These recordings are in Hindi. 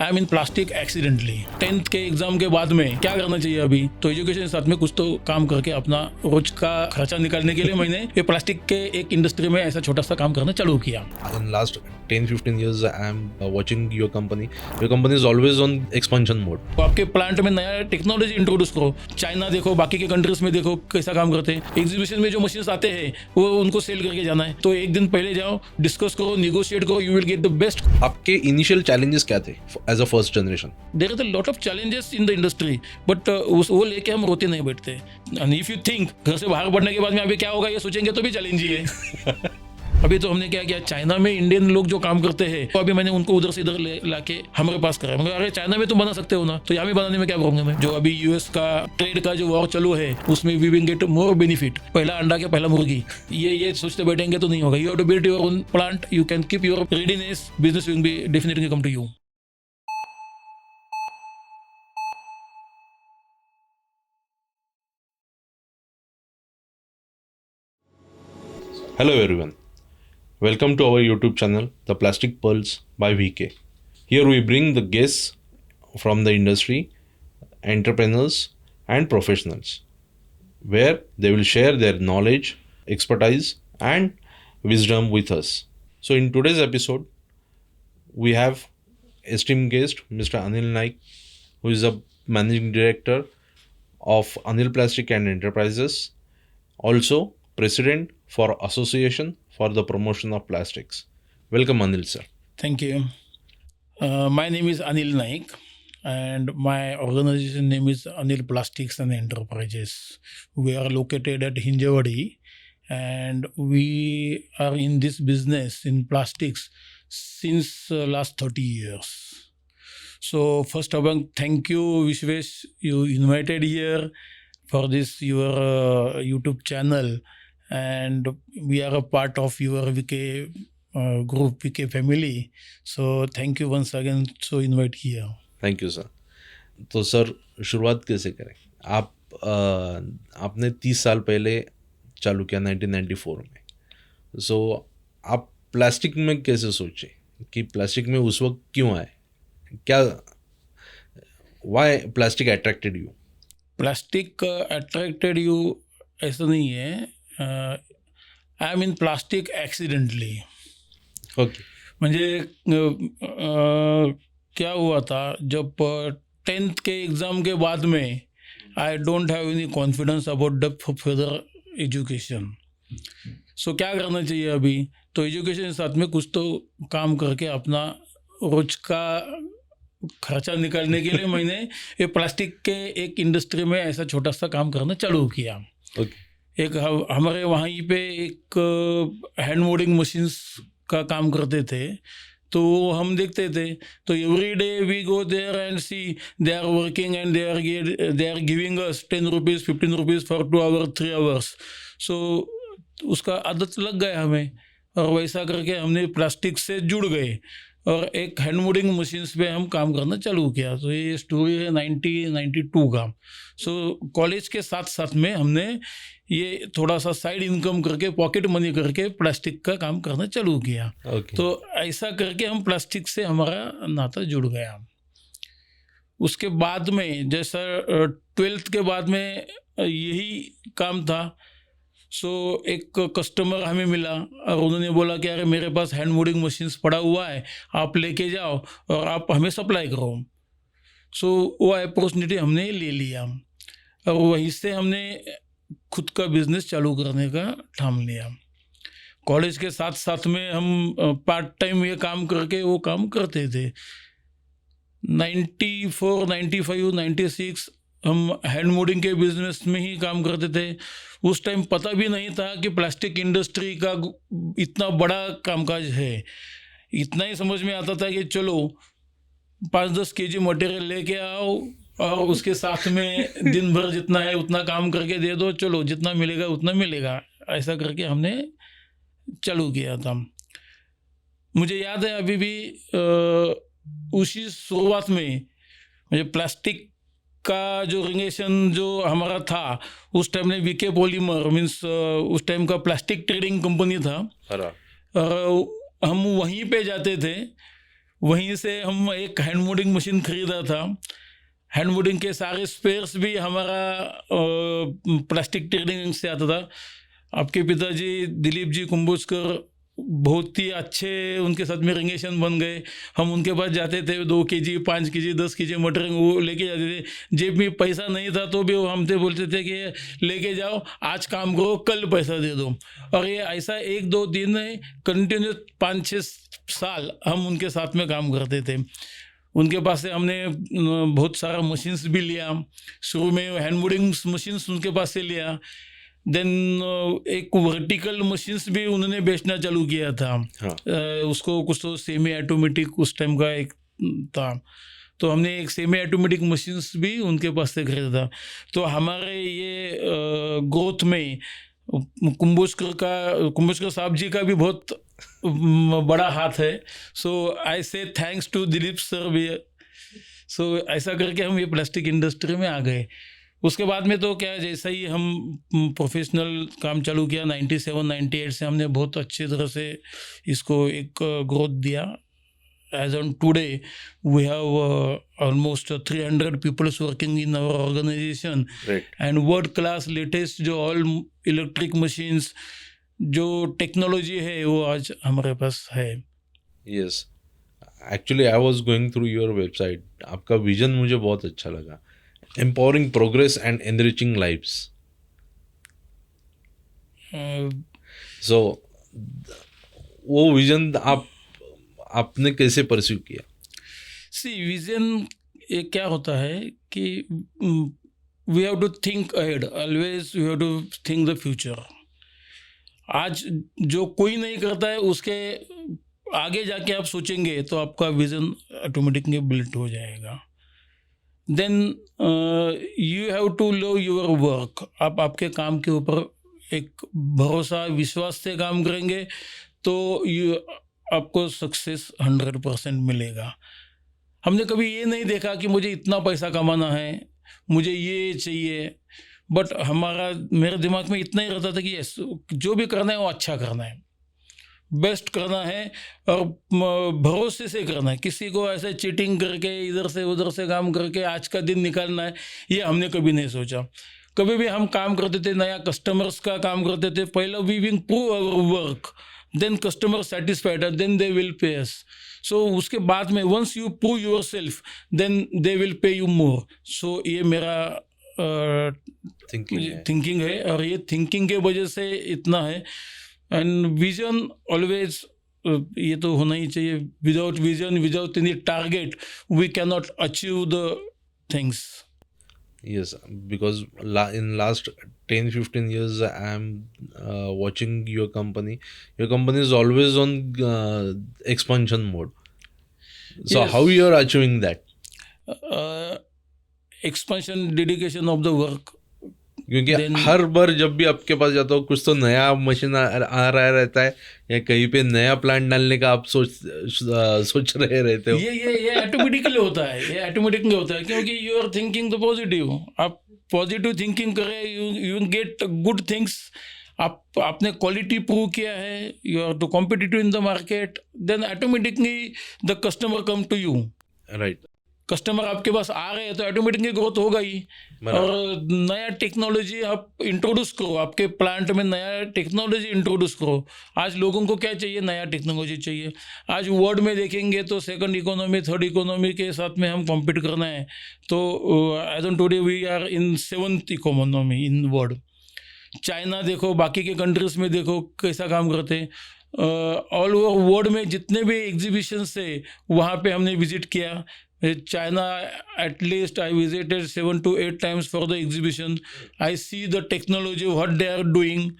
आई मीन प्लास्टिक एक्सीडेंटली 10th के एग्जाम के बाद में क्या करना चाहिए अभी, तो एजुकेशन के साथ में कुछ तो काम करके अपना रोज का खर्चा निकालने के लिए मैंने ये प्लास्टिक के एक इंडस्ट्री में ऐसा छोटा सा काम करना चालू किया। In last 10-15 years, I am watching your company. Your company is always on expansion mode. तो आपके प्लांट में नया टेक्नोलॉजी इंट्रोड्यूस करो। चाइना देखो, बाकी के कंट्रीज में देखो कैसा काम करते हैं। एग्जीबिशन में जो मशीन्स आते हैं वो उनको सेल करके जाना है, तो एक दिन पहले जाओ, डिस्कस करो, निगोशिएट करो, you will get the best. आपके इनिशियल चैलेंजेस क्या थे as a first generation? There is a lot of challenges in the industry, but वो लेके हम रोते नहीं बैठते। एंड इफ यू थिंक घर से बाहर पढ़ने के बाद में अभी क्या होगा ये सोचेंगे तो भी चैलेंज ही है। अभी तो हमने क्या किया, चाइना में इंडियन लोग जो काम करते हैं तो अभी मैंने उनको उधर से इधर लाके हमारे पास करा। मगर अरे चाइना में तुम बना सकते हो ना, तो यहाँ भी बनाने में क्या प्रॉब्लम है। जो अभी यूएस का ट्रेड का जो वॉर चालू है उसमें we will get more benefit. पहला अंडा के पहला मुर्गी, ये सोचते बैठेंगे तो नहीं होगा। You have to build your own plant, you can keep your readiness, business will be definitely come to you. Hello everyone. Welcome to our YouTube channel, The Plastic Pearls by VK. Here we bring the guests from the industry, entrepreneurs and professionals, where they will share their knowledge, expertise and wisdom with us. So in today's episode, we have esteemed guest Mr. Anil Naik, who is a managing director of Anil Plastic and Enterprises, also president for Association for the Promotion of Plastics. Welcome Anil sir. Thank you. My name is Anil Naik and my organization name is Anil Plastics and Enterprises. We are located at Hinjawadi and we are in this business in plastics since last 30 years. So first of all, thank you Vishwesh, you invited here for this your YouTube channel, and we are a part of your VK group, VK family. So thank you once again to invite here. Thank you sir. तो सर शुरुआत कैसे करें? आप आपने 30 साल पहले चालू किया 1994 में। सो आप प्लास्टिक में कैसे सोचे कि प्लास्टिक में उस वक्त क्यों आए? क्या why plastic attracted you? Plastic attracted you ऐसा नहीं है, I mean plastic accidentally. Okay. म्हणजे क्या हुआ था जब 10th के एग्ज़ाम के बाद में I don't have any confidence about the further education. So क्या करना चाहिए अभी, तो एजुकेशन के साथ में कुछ तो काम करके अपना रोज का खर्चा निकालने के लिए मैंने ये प्लास्टिक के एक इंडस्ट्री में ऐसा छोटा सा काम करना चालू किया। ओके. एक हमारे वहीं पे एक हैंड मोल्डिंग मशीन्स का काम करते थे, तो हम देखते थे। तो every day we go there and see they are working and they are giving us 10 rupees 15 rupees for 2 hours 3 hours. So उसका आदत लग गया हमें, और वैसा करके हमने प्लास्टिक से जुड़ गए और एक हैंड मोल्डिंग मशीन्स पे हम काम करना चालू किया। तो ये स्टोरी है 1992 का। सो कॉलेज के साथ साथ में हमने ये थोड़ा सा साइड इनकम करके, पॉकेट मनी करके प्लास्टिक का काम करना चालू किया। Okay. तो ऐसा करके हम प्लास्टिक से हमारा नाता जुड़ गया। उसके बाद में जैसा 12th के बाद में यही काम था। सो एक कस्टमर हमें मिला और उन्होंने बोला कि अरे मेरे पास हैंड मोल्डिंग मशीन्स पड़ा हुआ है, आप लेके जाओ और आप हमें सप्लाई करो। सो वो अपॉर्चुनिटी हमने ले लिया और वहीं से हमने खुद का बिजनेस चालू करने का ठान लिया। कॉलेज के साथ साथ में हम पार्ट टाइम ये काम करके वो काम करते थे। 94, 95, 96 हम हैंड मोल्डिंग के बिजनेस में ही काम करते थे। उस टाइम पता भी नहीं था कि प्लास्टिक इंडस्ट्री का इतना बड़ा कामकाज है। इतना ही समझ में आता था कि चलो 5-10 kg मटेरियल लेके आओ और उसके साथ में दिन भर जितना है उतना काम करके दे दो, चलो जितना मिलेगा उतना मिलेगा। ऐसा करके हमने चालू किया था। मुझे याद है अभी भी उसी शुरुआत में मुझे प्लास्टिक का जो रिंगेशन जो हमारा था उस टाइम में वीके पॉलीमर मीन्स उस टाइम का प्लास्टिक ट्रेडिंग कंपनी था, और हम वहीं पे जाते थे। वहीं से हम एक हैंड मोल्डिंग मशीन खरीदा था। हैंड मोल्डिंग के सारे स्पेयर्स भी हमारा प्लास्टिक ट्रेडिंग से आता था। आपके पिताजी दिलीप जी कुंभोजकर बहुत ही अच्छे उनके साथ में रिलेशन बन गए। हम उनके पास जाते थे, 2 केजी 5 केजी 10 केजी मटर वो लेके जाते थे। जेब में पैसा नहीं था तो भी वो हमसे बोलते थे कि लेके जाओ, आज काम करो, कल पैसा दे दो। और ये ऐसा 1-2 दिन कंटिन्यूस 5-6 साल हम उनके साथ में काम करते थे। उनके पास से हमने बहुत सारा मशीन्स भी लिया। शुरू में हैंड मोल्डिंग मशीन्स उनके पास से लिया। देन एक वर्टिकल मशीन्स भी उन्होंने बेचना चालू किया था। हाँ। उसको कुछ तो सेमी ऑटोमेटिक उस टाइम का एक था, तो हमने एक सेमी ऑटोमेटिक मशीन्स भी उनके पास से खरीदा था। तो हमारे ये ग्रोथ में कुंभोजकर साहब जी का भी बहुत बड़ा हाथ है। सो आई से थैंक्स टू दिलीप सर भी। सो ऐसा करके हम ये प्लास्टिक इंडस्ट्री में आ गए। उसके बाद में तो क्या, जैसा ही हम प्रोफेशनल काम चालू किया 97-98 से हमने बहुत अच्छी तरह से इसको एक ग्रोथ दिया। As on today we have almost 300 peoples working in our organization and world class latest जो ऑल इलेक्ट्रिक मशीन्स जो टेक्नोलॉजी है वो आज हमारे पास है। Yes, actually I was going through your website. आपका विजन मुझे बहुत अच्छा लगा, empowering progress and enriching lives. So वो विजन आपने कैसे परस्यू किया? विजन ये क्या होता है कि we have to think ahead, always we have to think the future. आज जो कोई नहीं करता है उसके आगे जाके आप सोचेंगे तो आपका विजन ऑटोमेटिकली बिल्ड हो जाएगा। Then you have to love your work. आप आपके काम के ऊपर एक भरोसा विश्वास से काम करेंगे तो आपको सक्सेस 100% मिलेगा। हमने कभी ये नहीं देखा कि मुझे इतना पैसा कमाना है, मुझे ये चाहिए, बट मेरे दिमाग में इतना ही रहता था कि जो भी करना है वो अच्छा करना है, बेस्ट करना है और भरोसे से करना है। किसी को ऐसे चीटिंग करके इधर से उधर से काम करके आज का दिन निकालना है, ये हमने कभी नहीं सोचा। कभी भी हम काम करते थे, नया कस्टमर्स का काम करते थे, पहले we will prove our work, then customer satisfied, then they will pay us. So उसके बाद में once you prove yourself then they will pay you more. So ये मेरा थिंकिंग है और ये थिंकिंग के वजह से इतना है। एंड विजन ऑलवेज ये तो होना ही चाहिए। Without vision, without any target we can not achieve the things. Yes, because in last 10-15 years I am watching your company. Your company is always on expansion mode. So Yes. how you are achieving that? Expansion, dedication of the work. क्योंकि हर बार जब भी आपके पास जाता हो कुछ तो नया मशीन आ रहा रहता है या कहीं पे नया प्लांट डालने का आप सोच रहे रहते हो। ये ऑटोमेटिकली होता है, ये ऑटोमेटिकली होता है क्योंकि you are thinking the positive. आप पॉजिटिव थिंकिंग करें, यू गेट गुड थिंग्स। आपने क्वालिटी प्रूव किया है, you are too competitive in the market, then automatically the customer come to you. Right, customer आपके पास आ रहे हैं तो ऑटोमेटिकली ग्रोथ होगा ही। और नया टेक्नोलॉजी आप इंट्रोड्यूस करो, आपके प्लांट में नया टेक्नोलॉजी इंट्रोड्यूस करो। आज लोगों को क्या चाहिए? नया टेक्नोलॉजी चाहिए। आज वर्ल्ड में देखेंगे तो सेकंड इकोनॉमी, थर्ड इकोनॉमी के साथ में हम कॉम्पीट करना है। तो as on today we are in 7th economy in world. China देखो, बाकी के कंट्रीज में देखो कैसा काम करते हैं। ऑल ओवर वर्ल्ड में जितने भी एग्जीबिशंस है वहाँ पे हमने विजिट किया। China, at least I visited 7 to 8 times for the exhibition. I see the technology, what they are doing.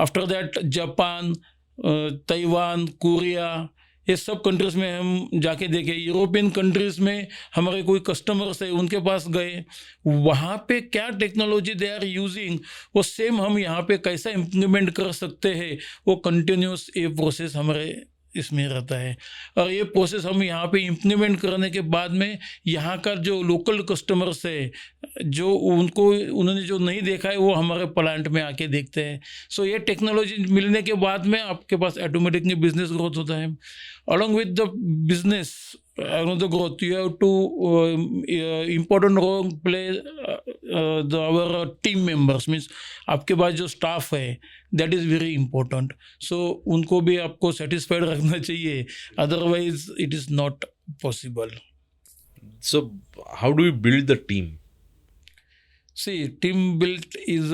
After that, Japan, Taiwan, Korea, ये सब कंट्रीज़ में हम जाके देखे। यूरोपियन कंट्रीज़ में हमारे कोई कस्टमर्स है, उनके पास गए, वहाँ पे क्या टेक्नोलॉजी दे आर यूजिंग वो सेम हम यहाँ पे कैसा इम्प्लीमेंट कर सकते हैं, वो कंटिन्यूस ये प्रोसेस हमारे इसमें रहता है। और ये प्रोसेस हम यहाँ पे इम्प्लीमेंट करने के बाद में यहाँ का जो लोकल कस्टमर्स है, जो उन्होंने जो नहीं देखा है वो हमारे प्लांट में आके देखते हैं। सो ये टेक्नोलॉजी मिलने के बाद में आपके पास ऑटोमेटिकली बिजनेस ग्रोथ होता है। Along with the business another growth, you have to important role play our team members, means आपके पास जो स्टाफ है, that is very important. So उनको भी आपको satisfied रखना चाहिए, otherwise it is not possible. So how do you build the team? See, team build is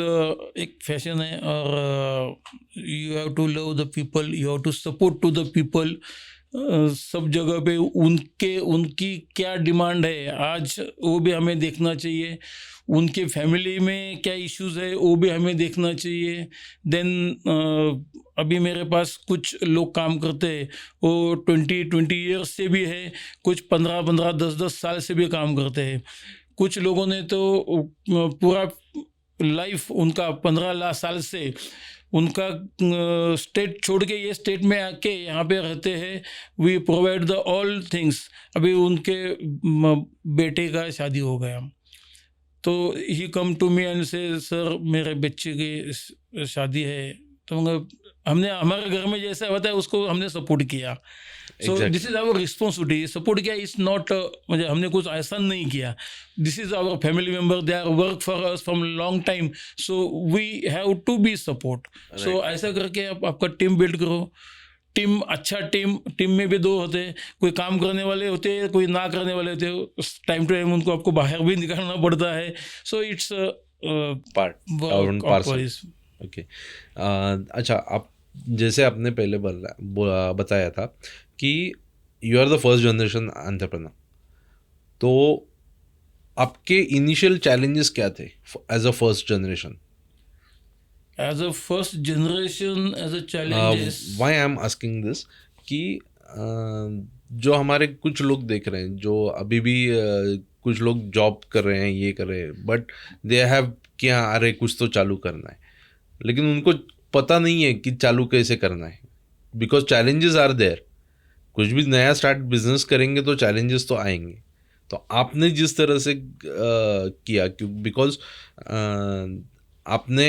एक फैशन है, और you have to love the people, you have to support to the people. सब जगह पे उनकी क्या डिमांड है आज वो भी हमें देखना चाहिए, उनके फैमिली में क्या इश्यूज है वो भी हमें देखना चाहिए. देन अभी मेरे पास कुछ लोग काम करते हैं, वो 20 ईयर्स से भी है, कुछ 15 10 साल से भी काम करते हैं. कुछ लोगों ने तो पूरा लाइफ उनका 15 साल से उनका स्टेट छोड़ के ये स्टेट में आके यहाँ पे रहते हैं. We provide the all things. अभी उनके बेटे का शादी हो गया, तो he come to me and say sir मेरे बच्चे की शादी है, तो हमने हमारे घर में जैसा होता है उसको हमने सपोर्ट किया. So this is our responsibility. Support किया इज नॉट मतलब हमने कुछ ऐसा नहीं किया. This is our family member, they are work for us from long time, so we have to be support. So ऐसा करके आप आपका टीम बिल्ड करो. टीम अच्छा टीम में भी दो होते हैं, कोई काम करने वाले होते हैं, कोई ना करने वाले होते हैं. टाइम टू टाइम उनको आपको बाहर भी निकालना पड़ता है. So it's part. ओके. अच्छा, आप जैसे आपने पहले बताया था कि you are the first generation entrepreneur, तो आपके इनिशियल चैलेंजेस क्या थे as a first generation? As a first generation as a challenges, why I am asking this कि जो हमारे कुछ लोग देख रहे हैं, जो अभी भी कुछ लोग जॉब कर रहे हैं, ये कर रहे हैं, बट दे हैव क्या अरे कुछ तो चालू करना है, लेकिन उनको पता नहीं है कि चालू कैसे करना है, बिकॉज चैलेंजेस आर देयर. कुछ भी नया स्टार्ट बिजनेस करेंगे तो चैलेंजेस तो आएंगे. तो आपने जिस तरह से किया, बिकॉज आपने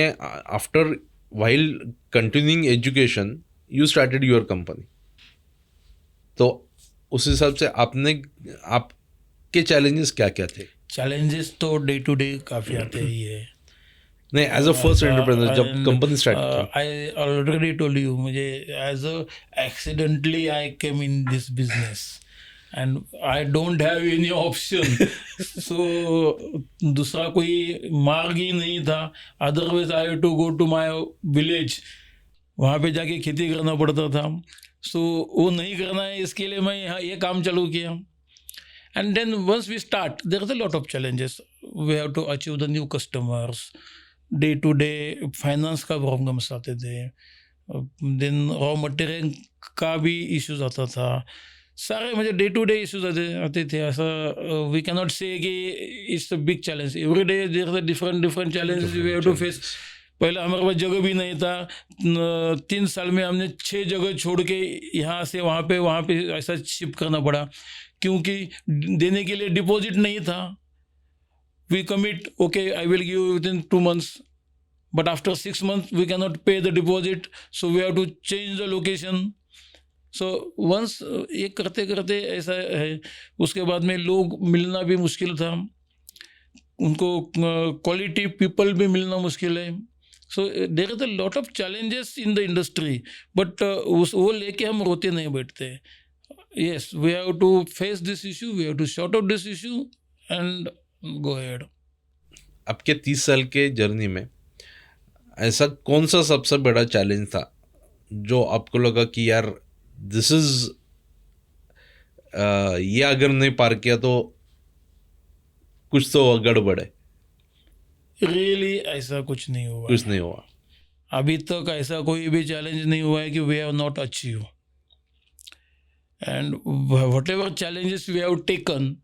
after while continuing education you started your company, तो उस हिसाब से आपके चैलेंजेस क्या क्या थे? चैलेंजेस तो डे टू डे काफ़ी आते ही है. नहीं, एज अ फर्स्ट एंटरप्रेन्योर जब कंपनी स्टार्ट की. आई ऑलरेडी टोल्ड यू, मुझे as a accidentally I came in this business and I don't have any option. So दूसरा कोई मार्ग ही नहीं था. Otherwise I have to go to my village, वहाँ पे जाके खेती करना पड़ता था. सो वो नहीं करना है, इसके लिए मैं यहाँ ये काम चालू किया. And then once we start there is a lot of challenges. We have to achieve the new customers. Day to day finance का प्रॉब्लम्स आते थे, देन रॉ मटेरियल का भी इश्यूज आता था. सारे मुझे डे टू डे इश्यूज आते थे. ऐसा वी कैन नॉट से कि it's a big challenge. Every day there is different challenges we have to face. पहले हमारे पास जगह भी नहीं था. 3 साल में हमने 6 जगह छोड़ के यहाँ से वहाँ पे ऐसा शिफ्ट करना पड़ा, क्योंकि देने के लिए डिपॉजिट नहीं था. We commit, okay, I will give you within 2 months, but after 6 months we cannot pay the deposit, so we have to change the location. So once ये करते करते ऐसा है. उसके बाद में लोग मिलना भी मुश्किल था, उनको क्वालिटी पीपल भी मिलना मुश्किल है. So there is a lot of challenges in the industry, but वो लेके हम रोते नहीं बैठते. Yes, we have to face this issue, we have to sort out this issue and go ahead. आपके 30 साल के जर्नी में ऐसा कौन सा सबसे बड़ा चैलेंज था जो आपको लगा कि यार दिस इज ये अगर नहीं पार किया तो कुछ तो गड़बड़ है? रियली ऐसा कुछ नहीं हुआ. अभी तक ऐसा कोई भी चैलेंज नहीं हुआ है कि we have not achieve. And what ever challenges we have taken,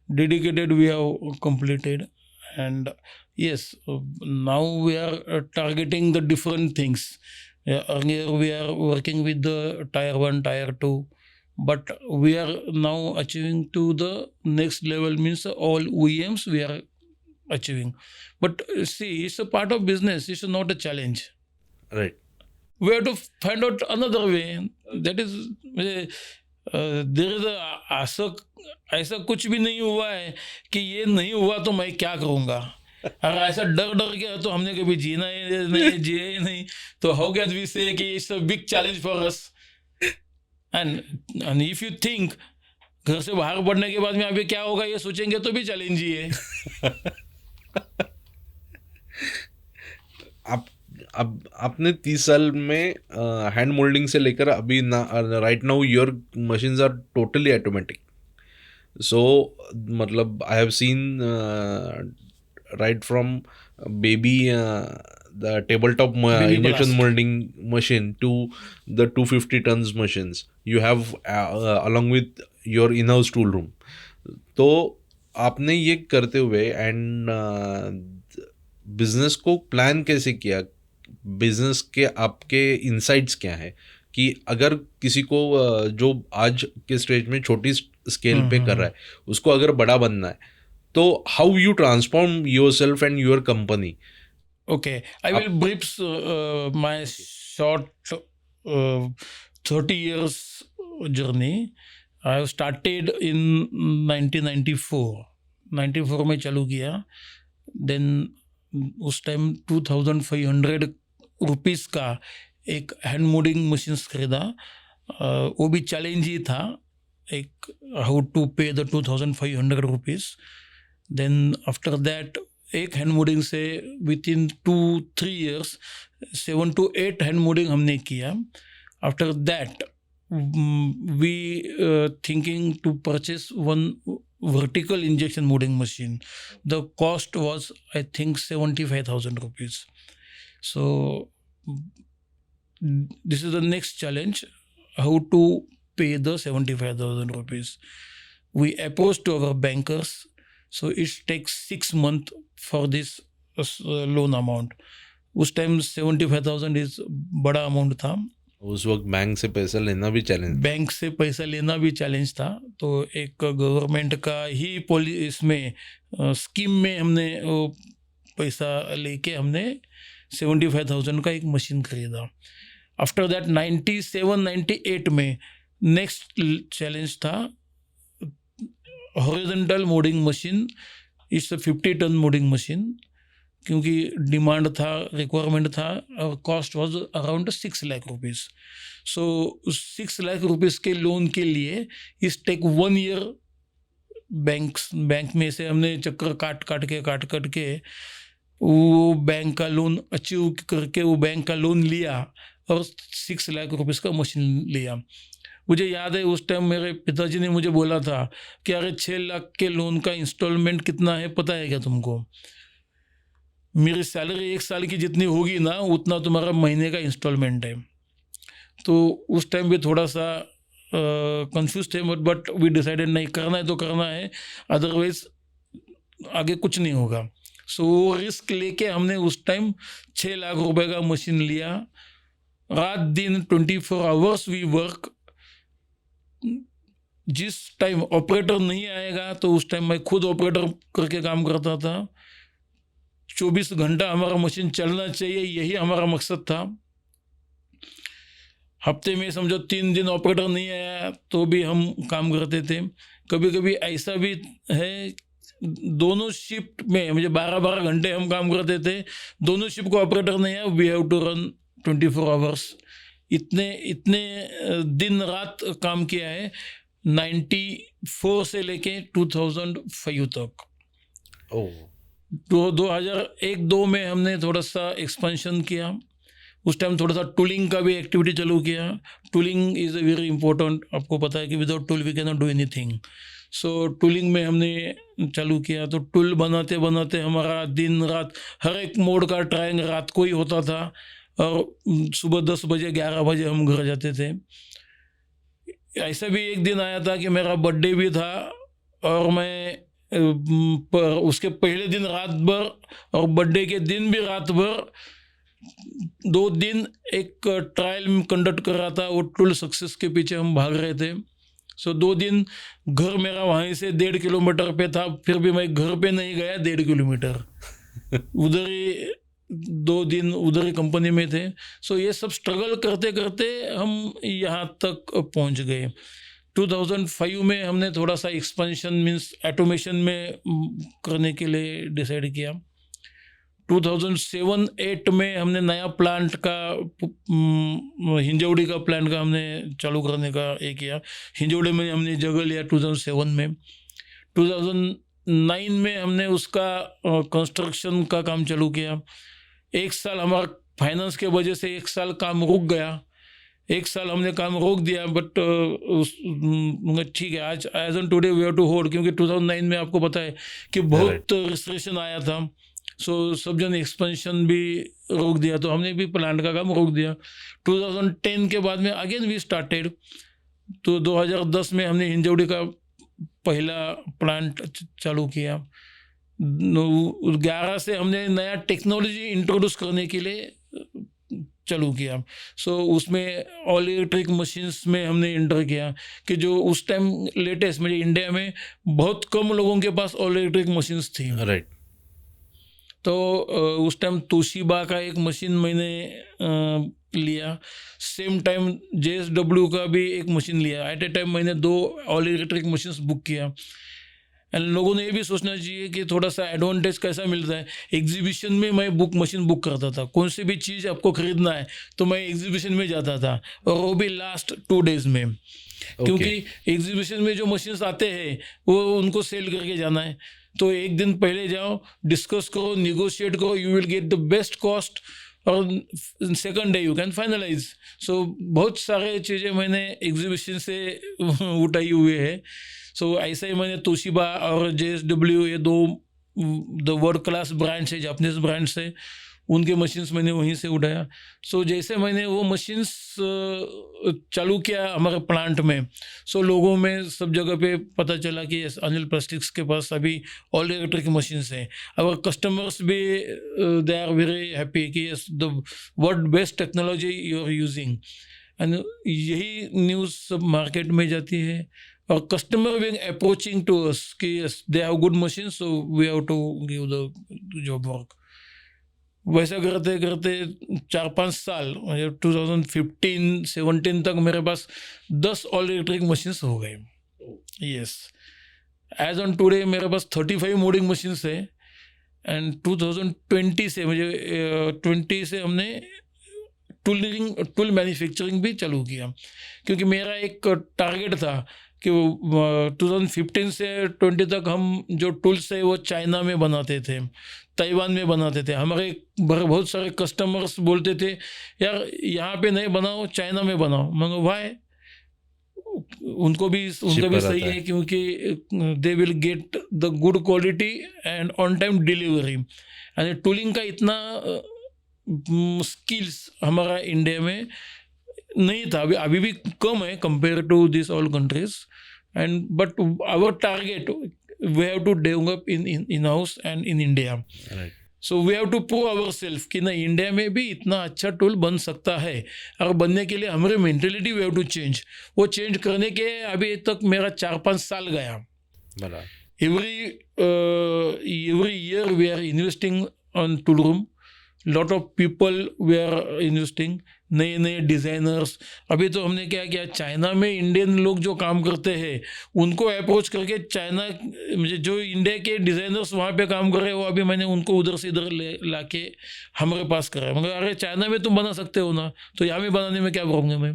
dedicated we have completed. And yes, now we are targeting the different things. Earlier we are working with the tier 1, tier 2, but we are now achieving to the next level, means all OEMs we are achieving. But see, it's a part of business, it's not a challenge. Right. We have to find out another way. That is, there is ऐसा कुछ भी नहीं हुआ है कि ये नहीं हुआ तो मैं क्या करूँगा। अगर ऐसा डर डर गया तो हमने कभी जीना ही नहीं, जिया ही नहीं। तो हाउ कैन वी से कि it's a big challenge for us. And if you think घर से बाहर पढ़ने के बाद में अभी क्या होगा ये सोचेंगे तो भी चैलेंज ही है। अब आपने 30 साल में हैंड मोल्डिंग से लेकर अभी right now your machines are totally automatic. So मतलब I have seen right from baby the tabletop Baby injection blast. molding machine to the 250 tons machines you have along with your in-house tool room. तो आपने ये करते हुए एंड बिजनेस को प्लान कैसे किया? बिजनेस के आपके इनसाइट्स क्या है कि अगर किसी को जो आज के स्टेज में छोटी स्केल पे कर रहा है उसको अगर बड़ा बनना है तो how you transform your self and your company? Okay, I will brief my short 30 years journey. I have started in 1994. 94 में चालू किया। Then उस टाइम 2500 रुपीज़ का एक हैंड मोल्डिंग मशीन्स खरीदा। वो भी चैलेंज ही था, एक how to pay the 2500 rupees. Then after that एक हैंड मोल्डिंग से within 2-3 years 7 to 8 hand moulding हमने किया। After that we thinking to purchase one vertical injection molding machine. The cost was I think 75,000 rupees. So this is the next challenge, how to pay the 75,000 rupees. We approached to our bankers. So it takes 6 months for this loan amount. उस टाइम 75,000 इज बड़ा अमाउंट था। उस वक्त बैंक से पैसा लेना भी चैलेंज था। तो एक गवर्नमेंट का ही इसमें स्कीम में हमने वो पैसा लेके हमने 75,000 का एक मशीन खरीदा। आफ्टर दैट 97-98 में नेक्स्ट चैलेंज था horizontal moulding machine. It's 50 ton moulding machine, क्योंकि डिमांड था, रिक्वायरमेंट था, और cost was around 6 lakh rupees. सो 6 लाख रुपीज़ के लोन के लिए इस टेक 1 year बैंक में से हमने चक्कर काट के वो बैंक का लोन अचीव करके वो बैंक का लोन लिया और 6 लाख रुपीज़ का मशीन लिया। मुझे याद है उस टाइम मेरे पिताजी ने मुझे बोला था कि अरे 6 लाख के लोन का इंस्टॉलमेंट कितना है पता है क्या तुमको? मेरी सैलरी 1 साल की जितनी होगी ना उतना तुम्हारा महीने का इंस्टॉलमेंट है। तो उस टाइम भी थोड़ा सा कंफ्यूज थे, बट वी डिसाइडेड नहीं, करना है तो करना है, अदरवाइज आगे कुछ नहीं होगा। सो वो रिस्क लेके हमने उस टाइम 6 लाख रुपए का मशीन लिया। रात दिन 24 hours वी वर्क। जिस टाइम ऑपरेटर नहीं आएगा तो उस टाइम मैं खुद ऑपरेटर करके काम करता था। 24 घंटा हमारा मशीन चलना चाहिए, यही हमारा मकसद था। हफ्ते में समझो 3 दिन ऑपरेटर नहीं आया तो भी हम काम करते थे। कभी कभी ऐसा भी है दोनों शिफ्ट में मुझे 12-12 घंटे हम काम करते थे, दोनों शिफ्ट को ऑपरेटर नहीं आया, we have to run 24 hours। इतने दिन रात काम किया है 94 से लेके 2005 तक। 2001-2 में हमने थोड़ा सा एक्सपेंशन किया। उस टाइम थोड़ा सा टूलिंग का भी एक्टिविटी चालू किया। Tooling is a very important, आपको पता है कि without tool we can not do anything. So tooling में हमने चालू किया। तो टूल बनाते बनाते हमारा दिन रात हर एक मोड का ट्राइंग रात को ही होता था, और सुबह 10 बजे 11 बजे हम घर जाते थे। ऐसा भी एक दिन आया था कि मेरा बर्थडे भी था, और मैं उसके पहले दिन रात भर और बर्थडे के दिन भी रात भर 2 दिन एक ट्रायल कंडक्ट कर रहा था। वो टूल सक्सेस के पीछे हम भाग रहे थे। सो 2 दिन घर मेरा वहीं से 1.5 किलोमीटर पे था, फिर भी मैं घर पे नहीं गया 1.5 किलोमीटर उधर ही 2 दिन उधर ही कंपनी में थे। सो ये सब स्ट्रगल करते करते हम यहाँ तक पहुँच गए। 2005 में हमने थोड़ा सा एक्सपेंशन मीन्स ऑटोमेशन में करने के लिए डिसाइड किया। 2007-8 में हमने नया प्लांट का हिंजौड़ी का प्लांट का हमने चालू करने का ये किया। हिंजौड़ी में हमने जगह लिया 2007 में। 2009 में हमने उसका कंस्ट्रक्शन का काम चालू किया। एक साल हमारा फाइनेंस के वजह से एक साल काम रुक गया। एक साल हमने काम रोक दिया, बट ठीक है, आज as on today we have to hold, क्योंकि 2009 में आपको पता है कि बहुत रिस्ट्रिक्शन आया था। सो सब जन एक्सपेंशन भी रोक दिया, तो हमने भी प्लांट का काम रोक दिया। 2010 के बाद में अगेन वी स्टार्टेड। तो 2010 में हमने हिंजौड़ी का पहला प्लांट चालू किया। 11 से हमने नया टेक्नोलॉजी इंट्रोड्यूस करने के लिए चालू किया। सो उसमें ऑल इलेक्ट्रिक मशीन्स में हमने इंटर किया कि जो उस टाइम लेटेस्ट मुझे इंडिया में बहुत कम लोगों के पास ऑल इलेक्ट्रिक मशीन्स थी। राइट। तो उस टाइम तोशिबा का एक मशीन मैंने लिया। सेम टाइम JSW का भी एक मशीन लिया। एट ए टाइम मैंने 2 ऑल इलेक्ट्रिक मशीन्स बुक किया। एंड लोगों ने ये भी सोचना चाहिए कि थोड़ा सा एडवांटेज कैसा मिलता है। एग्जीबिशन में मैं मशीन बुक करता था। कौन सी भी चीज़ आपको खरीदना है तो मैं एग्जीबिशन में जाता था, और वो भी लास्ट 2 डेज में। क्योंकि एग्जीबिशन में जो मशीन्स आते हैं वो उनको सेल करके जाना है। तो एक दिन पहले जाओ, डिस्कस करो, निगोशिएट करो, you will get the best cost, और second day you can finalise. So बहुत सारे चीज़ें मैंने एग्जीबिशन से उठाई हुए है। सो ऐसा ही मैंने तोशिबा और JSW, ये 2 द वर्ल्ड क्लास ब्रांड्स है, जापानीज ब्रांड्स है, उनके मशीन्स मैंने वहीं से उठाया। सो जैसे मैंने वो मशीन्स चालू किया हमारे प्लांट में, सो लोगों में सब जगह पे पता चला कि अनिल प्लास्टिक्स के पास अभी ऑल इलेक्ट्रिक मशीन्स हैं। और कस्टमर्स भी दे आर वेरी हैप्पी कि the world best technology you are using. And यही न्यूज़ सब मार्केट में जाती है, और customer being approaching to us कि they have good machine, so we have to give the job work. वैसा करते करते 4-5 साल, 2015-17 तक मेरे पास 10 ऑल इलेक्ट्रिक मशीन्स हो गए। यस, एज ऑन टुडे मेरे पास 35 मोडिंग मशीन्स है। एंड 2020 से 20 से हमने टूल मैन्युफैक्चरिंग भी चालू किया, क्योंकि मेरा एक टारगेट था कि 2015 से 20 तक हम जो टूल्स है वो चाइना में बनाते थे, ताइवान में बनाते थे। हमारे बहुत सारे कस्टमर्स बोलते थे यार यहाँ पे नहीं बनाओ, चाइना में बनाओ। मगर वाई, उनका भी सही है, क्योंकि they will get the good quality and on time delivery. यानी टूलिंग का इतना स्किल्स हमारा इंडिया में नहीं था, अभी भी कम है compare to this all countries. And but our target we have to develop in house and in India. So we have to prove our self कि नहीं, इंडिया में भी इतना अच्छा टूल बन सकता है। और बनने के लिए हमारी mentality we have to change. वो चेंज करने के अभी तक मेरा 4-5 साल गया। Every year we are investing on tool room, lot of people we are investing, नए नए डिज़ाइनर्स। अभी तो हमने क्या किया, चाइना में इंडियन लोग जो काम करते हैं उनको अप्रोच करके चाइना मुझे जो इंडिया के डिज़ाइनर्स वहाँ पे काम कर रहे हैं, वो अभी मैंने उनको उधर से इधर ला के हमारे पास कराया। मगर अरे चाइना में तुम बना सकते हो ना, तो यहाँ में बनाने में क्या प्रॉब्लम है,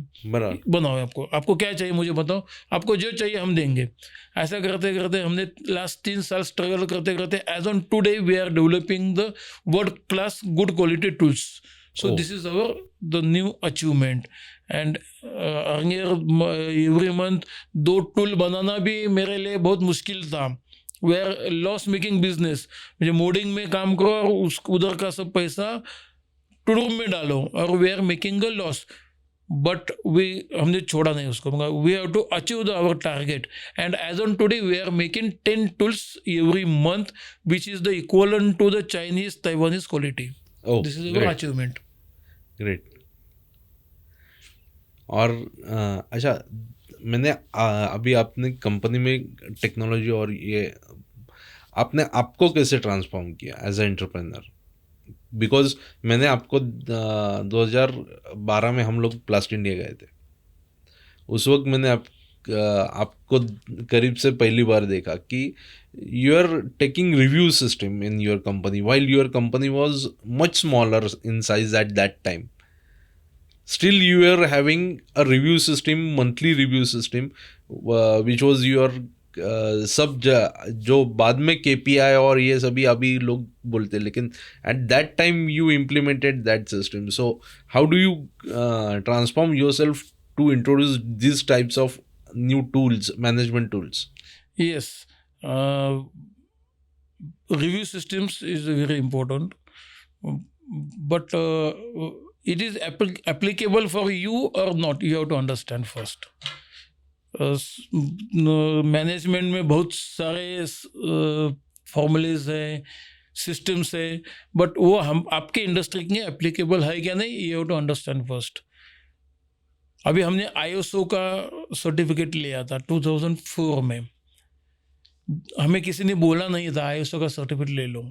बनाओ। आपको क्या चाहिए मुझे बताओ, आपको जो चाहिए हम देंगे। ऐसा करते करते हमने लास्ट 3 साल स्ट्रगल करते करते as on today we are developing the world class good quality tools. So this is the new achievement. And earlier every month 2 tool बनाना भी मेरे लिए बहुत मुश्किल था। We are loss making business. मुझे मोडिंग में काम करो और उधर का सब पैसा टूल रूम में डालो, और we are making a loss. But हमने छोड़ा नहीं उसको, मगर we have to achieve our target. And as on today we are making 10 tools every month, which is the equivalent to the Chinese Taiwanese quality. This is our achievement. Great. और अच्छा, मैंने अभी आपने कंपनी में टेक्नोलॉजी और ये आपने आपको कैसे ट्रांसफॉर्म किया एज ए एंटरप्रेन्योर? बिकॉज मैंने आपको 2012 में हम लोग प्लास्ट इंडिया गए थे, उस वक्त मैंने आपको करीब से पहली बार देखा कि you are taking review system in your company while your company was much smaller in size at that time. Still, you are having a review system, monthly review system, which was your सब जो बाद में KPI और ये सभी अभी लोग बोलते हैं, लेकिन at that time you implemented that system. So how do you transform yourself to introduce these types of new tools, management tools? Yes, review systems is very important, but it is applicable for you or not, you have to understand first. Management में बहुत सारे फॉर्मूलेज हैं, सिस्टम्स है, बट वो हम आपके इंडस्ट्री के एप्लीकेबल है क्या नहीं, you have to understand first. अभी हमने ISO का सर्टिफिकेट लिया था 2004 में. हमें किसी ने बोला नहीं था ISO का सर्टिफिकेट ले लो,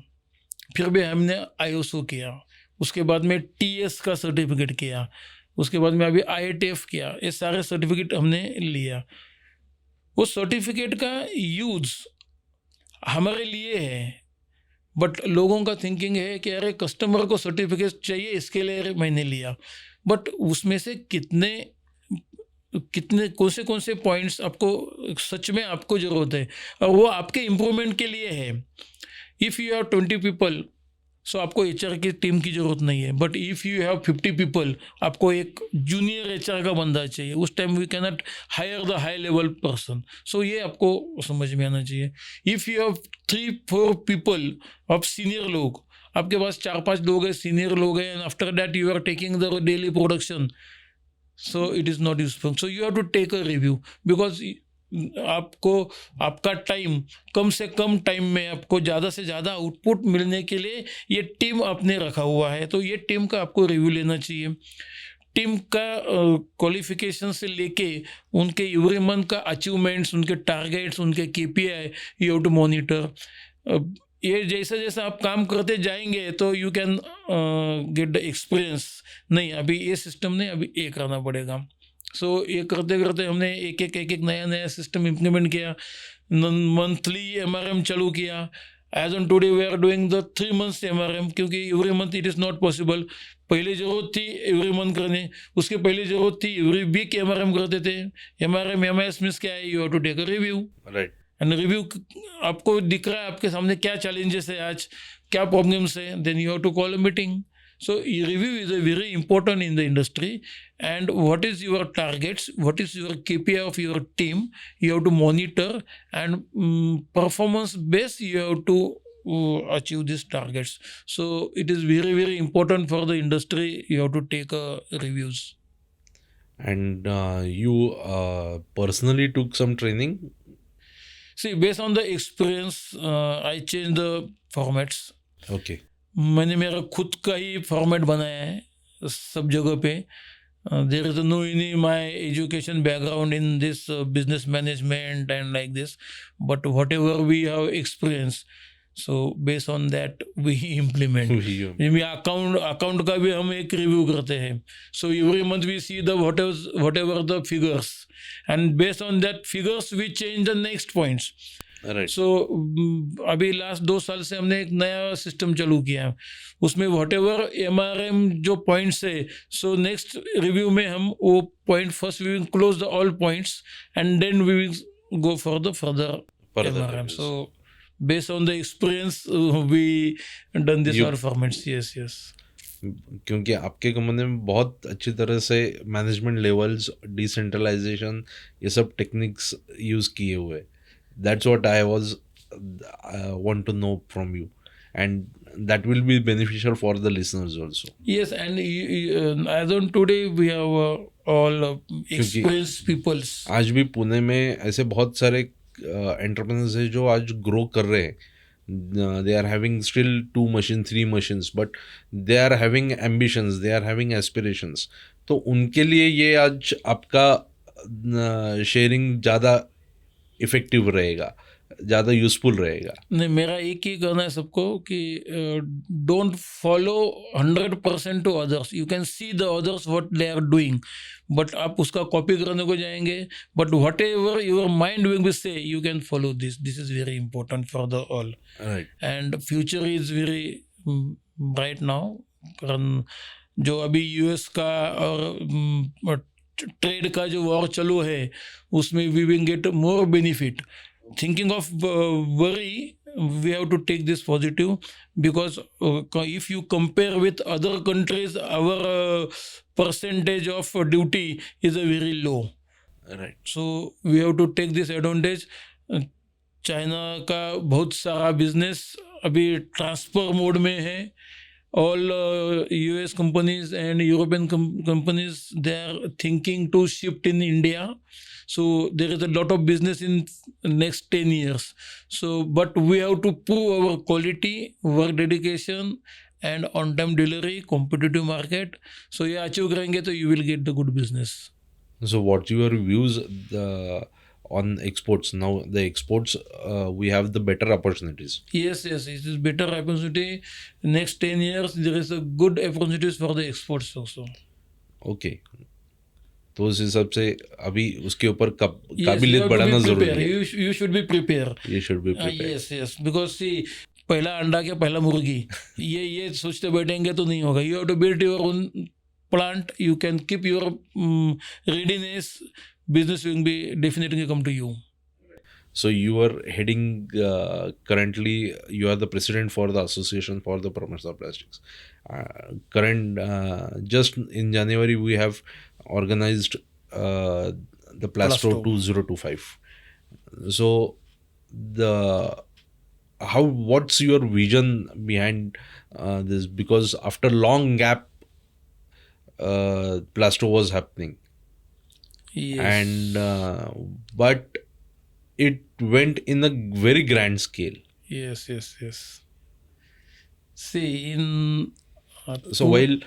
फिर भी हमने ISO किया. उसके बाद में TS का सर्टिफिकेट किया, उसके बाद में अभी IATF किया. ये सारे सर्टिफिकेट हमने लिया. वो सर्टिफिकेट का यूज हमारे लिए है, बट लोगों का थिंकिंग है कि अरे कस्टमर को सर्टिफिकेट चाहिए इसके लिए मैंने लिया. बट उसमें से कितने कौन से पॉइंट्स आपको सच में आपको ज़रूरत है और वो आपके इम्प्रूवमेंट के लिए है. If you have 20 people, so आपको HR की टीम की ज़रूरत नहीं है. But if you have 50 people, आपको एक जूनियर HR का बंदा चाहिए. उस time we can not hire the high level person. So ये आपको समझ में आना चाहिए. If you have 3-4 people of senior लोग, आपके पास 4-5 लोग हैं, सीनियर लोग हैं, and after that you are taking the daily production, so it is not useful. So you have to take a review, because आपको आपका टाइम कम से कम टाइम में आपको ज़्यादा से ज़्यादा आउटपुट मिलने के लिए ये टीम आपने रखा हुआ है, तो ये टीम का आपको रिव्यू लेना चाहिए. टीम का क्वालिफिकेशन से लेके उनके एवरी मंथ का अचीवमेंट्स, उनके टारगेट्स, उनके KPI you have to monitor. ये जैसा जैसा आप काम करते जाएंगे तो you can get the experience. नहीं, अभी ये सिस्टम नहीं, अभी ये करना पड़ेगा. सो ये करते करते हमने एक नया सिस्टम इम्प्लीमेंट किया. मंथली MRM चालू किया. As on today we are doing the 3 months MRM, क्योंकि every month it is not possible. पहले ज़रूरत थी एवरी मंथ करने, उसके पहले ज़रूरत थी एवरी वीक MRM करते थे. MRM MIS मीन्स क्या है, you have to take a review. Right. And review आपको दिख रहा है आपके सामने क्या चैलेंजेस है, आज क्या प्रॉब्लम्स है, then you have to call a meeting. So review is a very important in the industry, and what is your targets, what is your KPI of your team, you have to monitor, and performance based you have to achieve these targets. So it is very, very important for the industry, you have to take reviews. And you personally took some training? See, based on the experience, I changed the formats. Okay. मैंने मेरा खुद का ही फॉर्मेट बनाया है सब जगह पे. There is no in my education background in this business management and like this, but what ever we have experience, so based on that we implement. Account का भी हम एक रिव्यू करते हैं. So every month we see the what ever the figures, and based on that figures we change the next points. Right. So अभी लास्ट 2 साल से हमने एक नया सिस्टम चालू किया है. उसमें वॉट एवर MRM जो पॉइंट्स है, सो नेक्स्ट रिव्यू में हम वो point first we will close the all points and then we will go for the further MRM. So based on the experience we done this all formats. Yes. क्योंकि आपके कंपनी में बहुत अच्छी तरह से मैनेजमेंट लेवल्स, डिसेंट्रलाइजेशन, ये सब टेक्निक्स यूज़ किए हुए. That's what I want to know from you, and that will be beneficial for the listeners also. Yes, and as on today we have all experienced peoples. आज भी पुणे में ऐसे बहुत सारे एंटरप्रेन्योर्स हैं जो आज ग्रो कर रहे हैं. They are having still 2 machines, 3 machines, but they are having ambitions, they are having aspirations. तो उनके लिए ये आज आपका शेयरिंग ज़्यादा इफेक्टिव रहेगा. ज़्यादा यूजफुल रहेगा? नहीं, मेरा एक ही कहना है सबको कि don't follow 100% to others. You can see the others what they are doing, but आप उसका कॉपी करने को जाएंगे. But whatever your mind will be say, you can follow this. This is very important for the all. Right. And future is very bright now. कारण जो अभी यूएस का और ट्रेड का जो वॉर चालू है, उसमें we will get more benefit. Thinking of worry, we have to take this positive, because if you compare with other countries, our percentage of duty is a very low. Right. So we have to take this advantage. China का बहुत सारा बिजनेस अभी ट्रांसफर मोड में है. All US companies and European companies, they are thinking to shift in India. So there is a lot of business in next 10 years. So, but we have to prove our quality, work dedication, and on-time delivery, competitive market. So ये achieve करेंगे तो you will get the good business. So what's your views on exports? Now the exports, we have the better opportunities. Yes, it is better opportunity. Next 10 years, there is a good opportunities for the exports also. Okay. तो उस हिसाब से अभी उसके ऊपर काबिलियत बढ़ाना जरूरी है. You should be prepared. You should be prepared. Yes, because see, पहला अंडा क्या पहला मुर्गी, ये सोचते बैठेंगे तो नहीं होगा. You have to build your own plant. You can keep your readiness. Business will be definitely come to you. So you are heading currently. You are the president for the Association for the Promotion of Plastics. Just in January we have organized the Plastro 2025. So what's your vision behind this? Because after long gap, Plastro was happening. Yes. And but it went in a very grand scale. Yes. See, in So while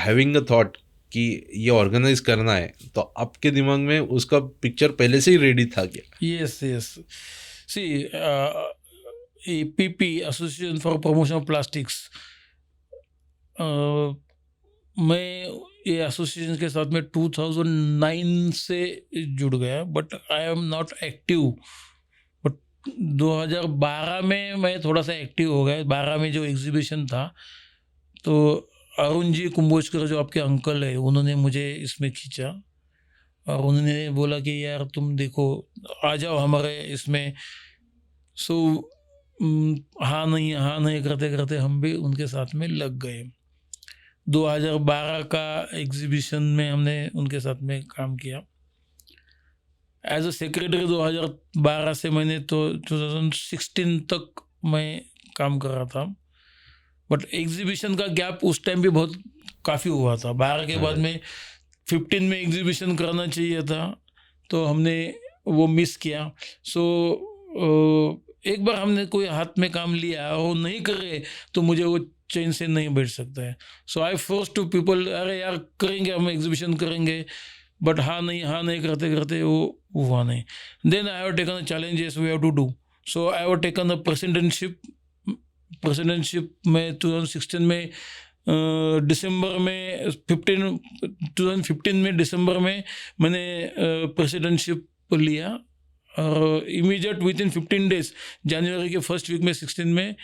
having a thought कि ये ऑर्गेनाइज करना है, तो आपके दिमाग में उसका पिक्चर पहले से ही रेडी था क्या? Yes. See, APP, Association for Promotion of Plastics, मैं ये एसोसिएशन के साथ में 2009 से जुड़ गया, but I am not active. But 2012 में मैं थोड़ा सा एक्टिव हो गया. 12 में जो एग्जीबिशन था, तो अरुण जी कुंभोजकर जो आपके अंकल है, उन्होंने मुझे इसमें खींचा और उन्होंने बोला कि यार तुम देखो, आ जाओ हमारे इसमें. सो हाँ नहीं करते करते हम भी उनके साथ में लग गए. 2012 का एग्जीबिशन में हमने उनके साथ में काम किया एज अ सेक्रेटरी. 2012 से मैंने तो 2016 तक मैं काम कर रहा था. बट एग्जीबिशन का गैप उस टाइम भी बहुत काफ़ी हुआ था. 12 के बाद में 15 में एग्जीबिशन करना चाहिए था, तो हमने वो मिस किया. सो एक बार हमने कोई हाथ में काम लिया और वो नहीं कर रहे, तो मुझे वो चैन से नहीं बैठ सकता है. सो आई फोर्स टू पीपल, अरे यार करेंगे, हम एग्जीबिशन करेंगे, बट हाँ नहीं करते करते वो हुआ नहीं. Then I have taken the challenges we have to do. So I have taken the presidentship में 2016 में दिसंबर में 2015 में दिसंबर में मैंने प्रेसिडेंटशिप लिया. और इमीडिएट विद इन 15 डेज, जनवरी के फर्स्ट वीक में 16 में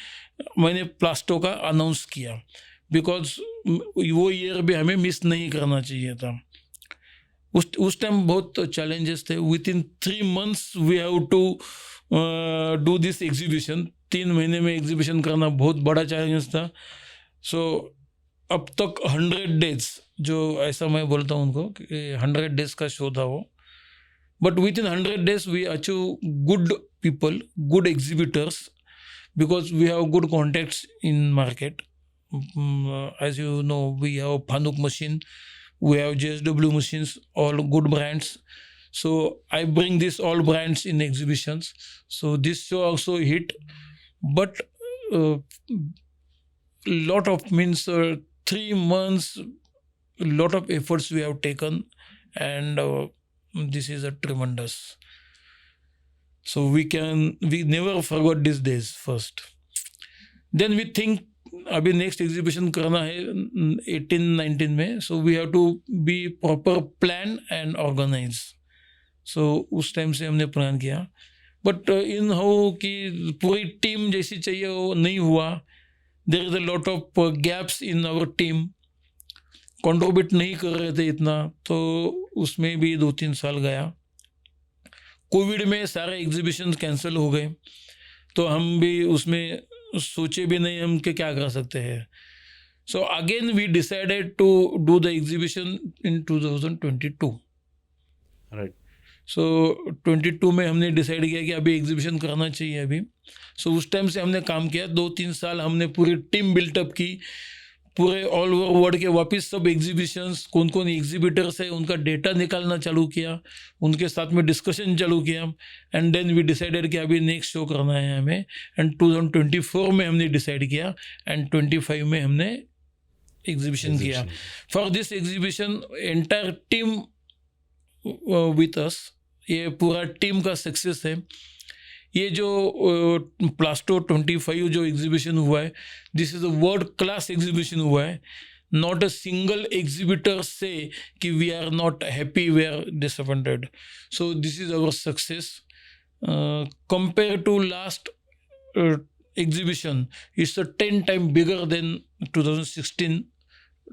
मैंने प्लास्टो का अनाउंस किया, बिकॉज वो ईयर भी हमें मिस नहीं करना चाहिए था. उस टाइम बहुत चैलेंजेस थे. Within 3 months we have to do this exhibition. 3 महीने में एग्जीबिशन करना बहुत बड़ा चैलेंज था. सो अब तक 100 डेज, जो ऐसा मैं बोलता हूँ उनको कि 100 डेज का शो था वो. But within 100 days, we achieve good people, good exhibitors, because we have good contacts in market. As you know, we have Phanuk machine, we have JSW machines, all good brands. So I bring this all brands in exhibitions. So this show also hit, but lot of 3 months, lot of efforts we have taken, and this is a tremendous. So we never forgot these days first. Then we think अभी नेक्स्ट एग्जीबिशन करना है 18-19 में, so we have to be proper plan and organise. So उस टाइम से हमने प्लान किया, बट इन हो कि पूरी टीम जैसी चाहिए वो नहीं हुआ. There is a lot of gaps in our team, contribute नहीं कर रहे थे इतना, तो उसमें भी 2-3 साल गया. कोविड में सारे एग्जीबिशन कैंसिल हो गए, तो हम भी उसमें सोचे भी नहीं हम कि क्या कर सकते हैं. So again we decided to do the exhibition in 2022. Right. So 22 में हमने डिसाइड किया कि अभी एग्जीबिशन करना चाहिए अभी. सो उस टाइम से हमने काम किया. 2-3 साल हमने पूरी टीम बिल्टअप की, पूरे ऑल ओवर वर्ल्ड के वापस सब एग्जीबिशंस, कौन कौन एग्जीबिटर्स है उनका डेटा निकालना चालू किया, उनके साथ में डिस्कशन चालू किया. एंड देन वी डिसाइडेड कि अभी नेक्स्ट शो करना है हमें. एंड 2024 में हमने डिसाइड किया, एंड 25 में हमने एग्जीबिशन किया. For this exhibition entire team with us, ये पूरा टीम का सक्सेस है. ये जो प्लास्टो 25 जो एग्जीबिशन हुआ है, this is a world class exhibition हुआ है. Not a single exhibitor say कि we are not happy, we are disappointed. So this is our success. Compare to last exhibition, it's a 10 times bigger than 2016.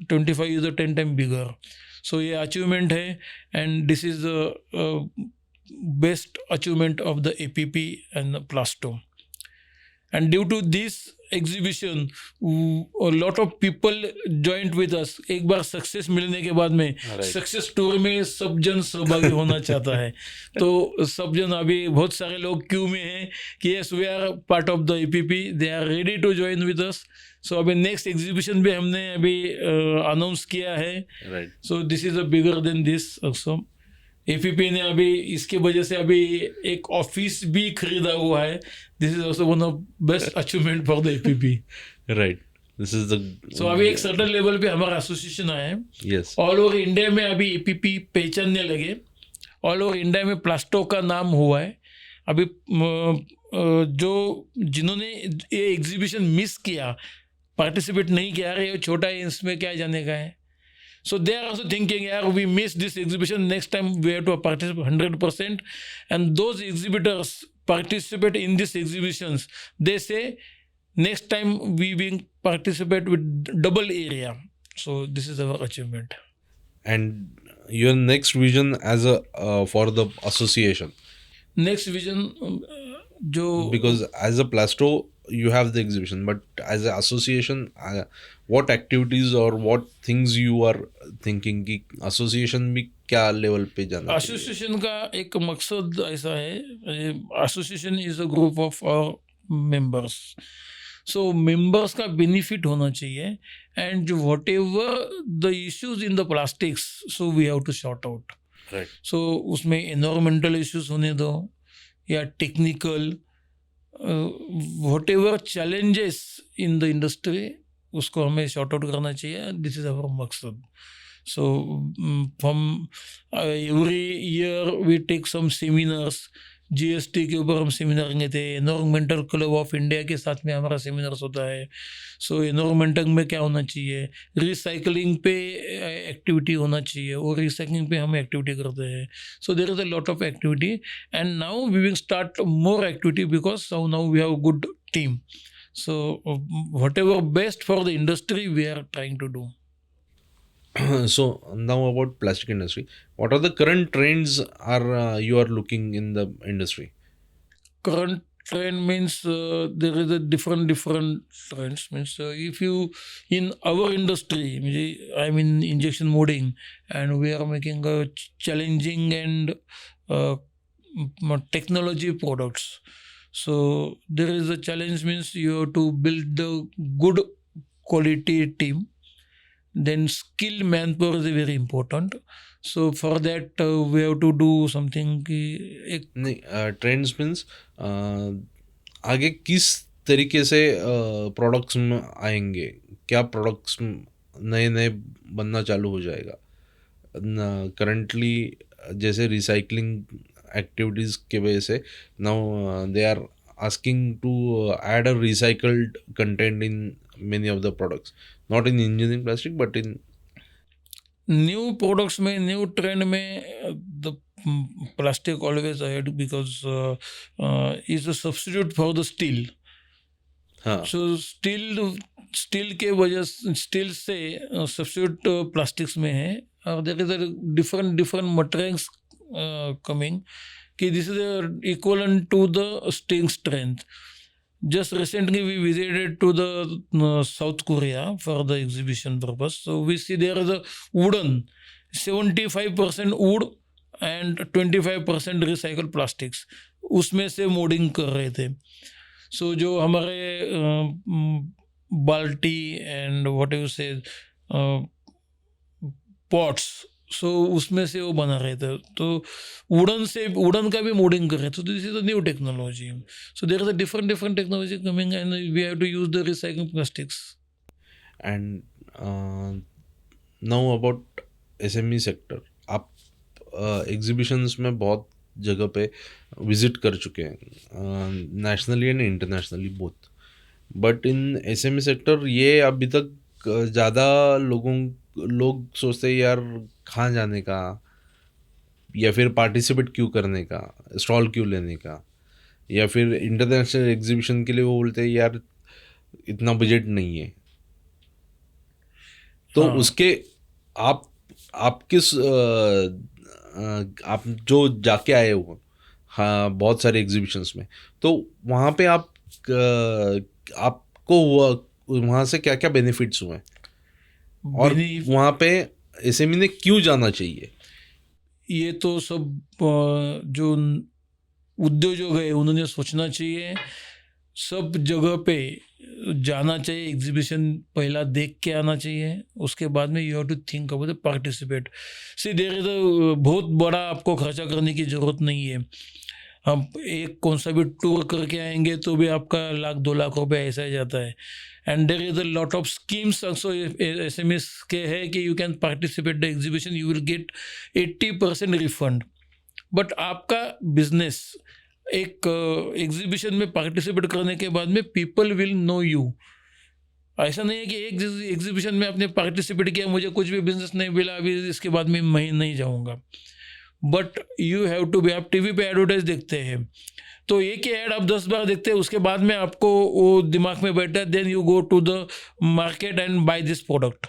25 is a 10 times bigger. So ये achievement है, and this is the best achievement of the APP and the Plasto. And due to this exhibition, a lot of people joined with us. एक बार सक्सेस मिलने के बाद में सक्सेस टूर में सब जन सहभागी होना चाहता है. तो सब जन अभी बहुत सारे लोग क्यू में हैं कि yes we are part of the APP, they are ready to join with us. So अभी नेक्स्ट एग्जीबिशन भी हमने अभी अनाउंस किया है. So this is a bigger than this also. APP ने अभी इसके वजह से अभी एक ऑफिस भी खरीदा हुआ है. This is also one of best achievement for the APP. Right. This is the so अभी एक सर्टन लेवल पे हमारा एसोसिएशन आया है. यस. ऑल ओवर इंडिया में अभी APP पहचानने लगे. ऑल ओवर इंडिया में प्लास्टो का नाम हुआ है. अभी जो जिन्होंने ये एग्जीबिशन मिस किया, पार्टिसिपेट नहीं किया, अरे ये छोटा है इसमें क्या जाने का है. So they are also thinking, yeah, we missed this exhibition, next time we have to participate 100%. And those exhibitors participate in these exhibitions. They say, next time we will participate with double area. So this is our achievement. And your next vision as a for the association? Next vision, because as a Plasto, you have the exhibition, but as an association, what activities or what things you are thinking कि association में क्या level पे जाना? Association का एक मकसद ऐसा है, association is a group of our members. So members का benefit होना चाहिए, and whatever the issues in the plastics, so we have to sort out. Right. So उसमें environmental issues होने दो या technical, whatever challenges in the industry, उसको हमें शॉर्ट आउट करना चाहिए. दिस इज अवर मकसद. So from every year we take some seminars. GST के ऊपर हम सेमिनार लेंगे थे. एनवायरमेंटल क्लब ऑफ इंडिया के साथ में हमारा सेमिनार्स होता है. सो एनवायरमेंटल में क्या होना चाहिए, रिसाइकलिंग पे एक्टिविटी होना चाहिए, और रिसाइकलिंग पे हम एक्टिविटी करते हैं. So there is a lot of activity, and now we will start more activity because now we have good team. So whatever best for the industry we are trying to do. So now about plastic industry, what are the current trends are you are looking in the industry? Current trend means there is a different trends. Means if you in our industry, I'm in injection molding, and we are making a challenging and technology products. So there is a challenge, means you have to build the good quality team. Then skilled manpower is very important. So for that we have to do something. Trends means आगे किस तरीके से प्रोडक्ट्स में आएंगे, क्या प्रोडक्ट्स नए नए बनना चालू हो जाएगा. करंटली जैसे रिसाइकलिंग activities के वजह से now they are asking to add a recycled content in many of the products, not in engineering plastic but in new products में, न्यू ट्रेंड में the plastic always ahead because is a substitute for the steel. हाँ सो स्टील के वजह स्टील से सब्स्टिट्यूट प्लास्टिक्स में है. और there is a different materials coming कि this is equivalent to the sting strength. Just recently we visited to the South Korea for the exhibition purpose. So we see there is a wooden 75% wood and 25% recycled plastics. उसमें से मोडिंग कर रहे थे. So जो हमारे बाल्टी एंड व्हाट यू से पॉट्स, सो उसमें से वो बना रहे थे. तो वुडन का भी मोडिंग कर रहे थे. तो this is a new technology. So there is a different technology coming and we have to use the recycling plastics. and now about SME sector. आप एग्जीबिशंस में बहुत जगह पे विजिट कर चुके हैं, nationally and internationally both. But in SME sector ये अभी तक ज़्यादा लोग सोचते हैं यार कहाँ जाने का, या फिर पार्टिसिपेट क्यों करने का, स्टॉल क्यों लेने का, या फिर इंटरनेशनल एग्जीबिशन के लिए वो बोलते हैं यार इतना बजट नहीं है. तो हाँ. उसके आप किस आप जो जाके आए हो हाँ बहुत सारे एग्जीबिशंस में, तो वहाँ पे आपको वहाँ से क्या क्या बेनिफिट्स हुए और वहाँ पे SME ने क्यों जाना चाहिए? ये तो सब जो उद्योजक है उन्होंने सोचना चाहिए. सब जगह पे जाना चाहिए, एग्जीबिशन पहला देख के आना चाहिए. उसके बाद में you have to think about participate. See there is a बहुत बड़ा आपको खर्चा करने की ज़रूरत नहीं है. हम एक कौन सा भी टूर करके आएंगे तो भी आपका 1-2 लाख रुपए ऐसा ही जाता है. And there is a lot of schemes also SMEs के है कि you can participate the exhibition, you will get 80% refund. But आपका बिजनेस एक एग्जीबिशन में पार्टिसिपेट करने के बाद में पीपल विल नो यू. ऐसा नहीं है कि एक एग्जीबिशन में आपने पार्टिसिपेट किया, मुझे कुछ भी बिजनेस नहीं मिला, अभी इसके बाद में मैं नहीं जाऊंगा. But you have to be. आप टीवी पे एडवर्टाइज देखते हैं तो एक ही ऐड आप 10 बार देखते हैं, उसके बाद में आपको वो दिमाग में बैठा है. Then you go to the market and buy this product.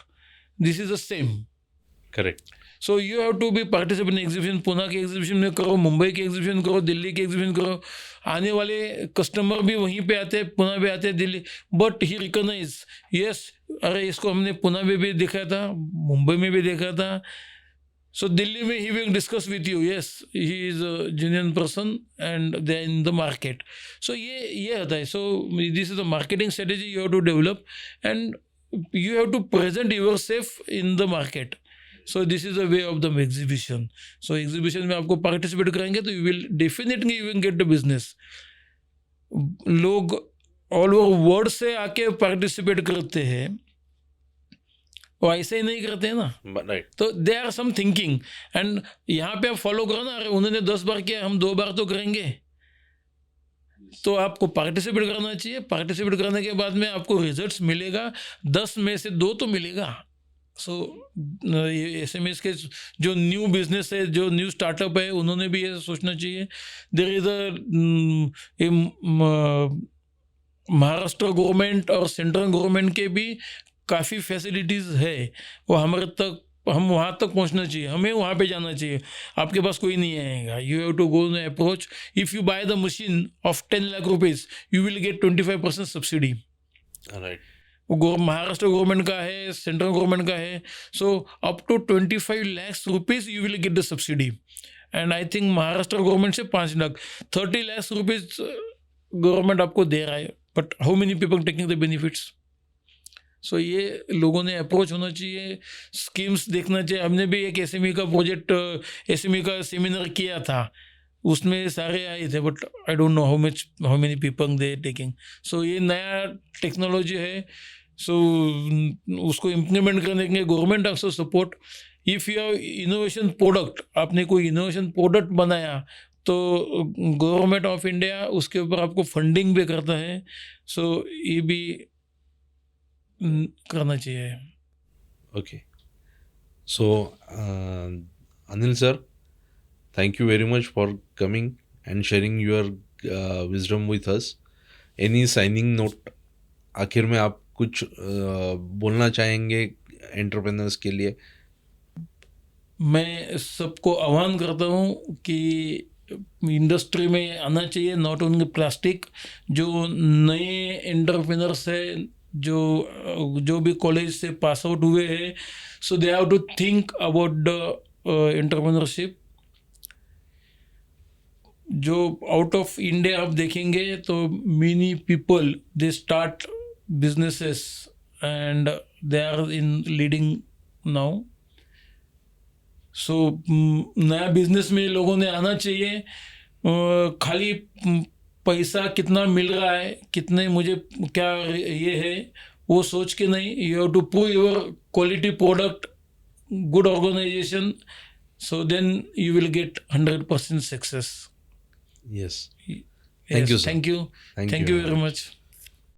This is the same. Correct. So you have to be participate in exhibition. Pune के एग्जीबिशन में करो, मुंबई के एग्जीबिशन करो, दिल्ली के एग्जीबिशन करो. आने वाले कस्टमर भी वहीं पे आते हैं, पुणे भी आते हैं, Delhi. But he recognise yes, अरे इसको हमने पुणे में भी देखा था, मुंबई में भी देखा था. So Delhi में he will discuss with you. Yes, he is a genuine person and they are in the market. So ये होता है. So this is the marketing strategy you have to develop and you have to present yourself in the market. So this is the way of the exhibition. So exhibition में आपको participate करेंगे तो you will definitely you will get the business. लोग all over world से आके participate करते हैं, वो ऐसे ही नहीं करते हैं ना. राइट. तो they are some thinking and यहाँ पे आप फॉलो करो ना. अरे उन्होंने 10 बार किया, हम 2 बार तो करेंगे. तो आपको पार्टिसिपेट करना चाहिए. पार्टिसिपेट करने के बाद में आपको रिजल्ट्स मिलेगा, 10 में से 2 तो मिलेगा. सो SMEs के जो न्यू बिजनेस है, जो न्यू स्टार्टअप है, उन्होंने भी ये सोचना चाहिए. There is a Maharashtra government और सेंट्रल गवर्नमेंट के भी काफ़ी फैसिलिटीज़ है, वो हमारे तक, हम वहाँ तक पहुँचना चाहिए, हमें वहाँ पे जाना चाहिए. आपके पास कोई नहीं आएगा. यू हैव टू गो न approach. If you buy the machine of 10 lakh rupees you will get 25% subsidy. Right. वो महाराष्ट्र गवर्नमेंट का है, सेंट्रल गवर्नमेंट का है. So up to 25 lakh rupees you will get the subsidy. And I think Maharashtra government से 5 लाख, 30 लाख रुपीज़ गवर्नमेंट आपको दे रहा है. But how many people taking the benefits? So ये लोगों ने अप्रोच होना चाहिए, स्कीम्स देखना चाहिए. हमने भी एक SME का प्रोजेक्ट, SME का सेमिनार किया था, उसमें सारे आए थे. But I don't know how many people they taking. So ये नया टेक्नोलॉजी है. सो उसको इम्प्लीमेंट करने के लिए government also support. If you have innovation product, आपने कोई इनोवेशन प्रोडक्ट बनाया, तो गवर्नमेंट ऑफ इंडिया उसके ऊपर आपको फंडिंग भी करता है, सो ये भी करना चाहिए. Okay. So, Anil sir, thank you very much for coming and sharing your wisdom with us. Any signing note? आखिर में आप कुछ बोलना चाहेंगे एंटरप्रेन्योर्स के लिए? मैं सबको आह्वान करता हूँ कि इंडस्ट्री में आना चाहिए. नॉट ओनली प्लास्टिक, जो नए एंटरप्रेन्योर्स है, जो भी कॉलेज से पास आउट हुए हैं, so they have to think about the entrepreneurship. जो आउट ऑफ इंडिया आप देखेंगे तो many people they start businesses and they are in leading now. So नया बिजनेस में लोगों ने आना चाहिए. खाली पैसा कितना मिल रहा है, कितने मुझे क्या ये है, वो सोच के नहीं. You have to prove your quality product, good organisation, so then you will get 100% success. Yes. Thank you, sir. Thank you. Thank Thank you you very very much.